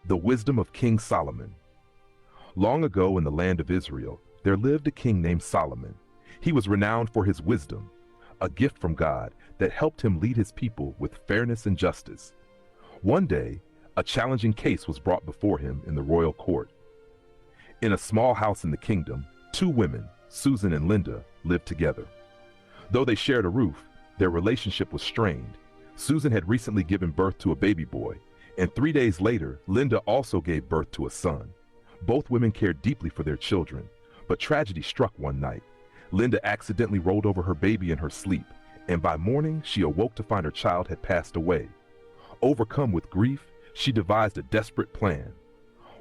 The wisdom of King Solomon. Long ago in the land of Israel, there lived a king named Solomon. He was renowned for his wisdom, a gift from God that helped him lead his people with fairness and justice. One day, a challenging case was brought before him in the royal court. In a small house in the kingdom, two women, Susan and Linda, lived together. Though they shared a roof, their relationship was strained. Susan had recently given birth to a baby boy, and 3 days later, Linda also gave birth to a son. Both women cared deeply for their children, but tragedy struck one night. Linda accidentally rolled over her baby in her sleep, and by morning she awoke to find her child had passed away. Overcome with grief, she devised a desperate plan.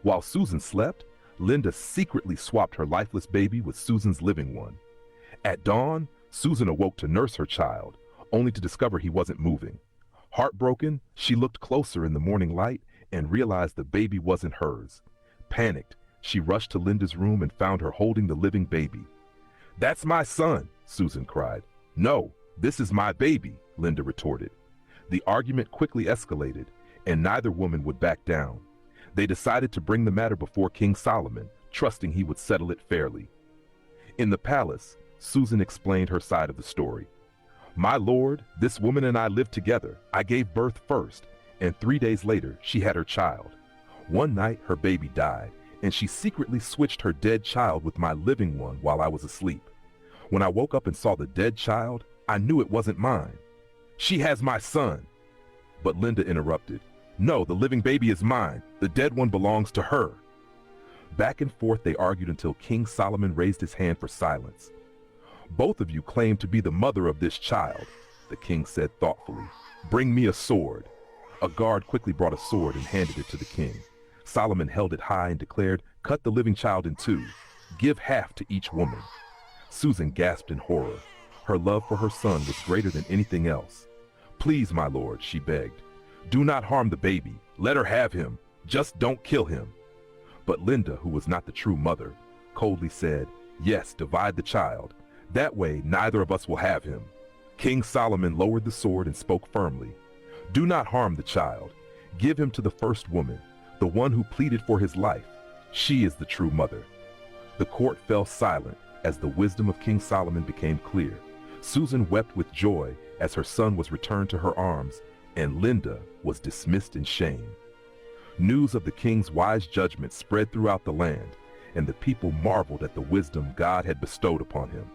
While Susan slept, Linda secretly swapped her lifeless baby with Susan's living one. At dawn, Susan awoke to nurse her child, only to discover he wasn't moving. Heartbroken, she looked closer in the morning light and realized the baby wasn't hers. Panicked, she rushed to Linda's room and found her holding the living baby. "That's my son," Susan cried. "No, this is my baby," Linda retorted. The argument quickly escalated, and neither woman would back down. They decided to bring the matter before King Solomon, trusting he would settle it fairly. In the palace, Susan explained her side of the story. "My lord, this woman and I lived together. I gave birth first, and 3 days later, she had her child. One night, her baby died, and she secretly switched her dead child with my living one while I was asleep. When I woke up and saw the dead child, I knew it wasn't mine. She has my son." But Linda interrupted. "No, the living baby is mine. The dead one belongs to her." Back and forth they argued until King Solomon raised his hand for silence. "Both of you claim to be the mother of this child," the king said thoughtfully. "Bring me a sword." A guard quickly brought a sword and handed it to the king. Solomon held it high and declared, "Cut the living child in two. Give half to each woman." Susan gasped in horror. Her love for her son was greater than anything else. "Please, my lord," she begged. "Do not harm the baby. Let her have him. Just don't kill him." But Linda, who was not the true mother, coldly said, "Yes, divide the child. That way, neither of us will have him." King Solomon lowered the sword and spoke firmly. "Do not harm the child. Give him to the first woman, the one who pleaded for his life. She is the true mother." The court fell silent as the wisdom of King Solomon became clear. Susan wept with joy as her son was returned to her arms, and Linda was dismissed in shame. News of the king's wise judgment spread throughout the land, and the people marveled at the wisdom God had bestowed upon him.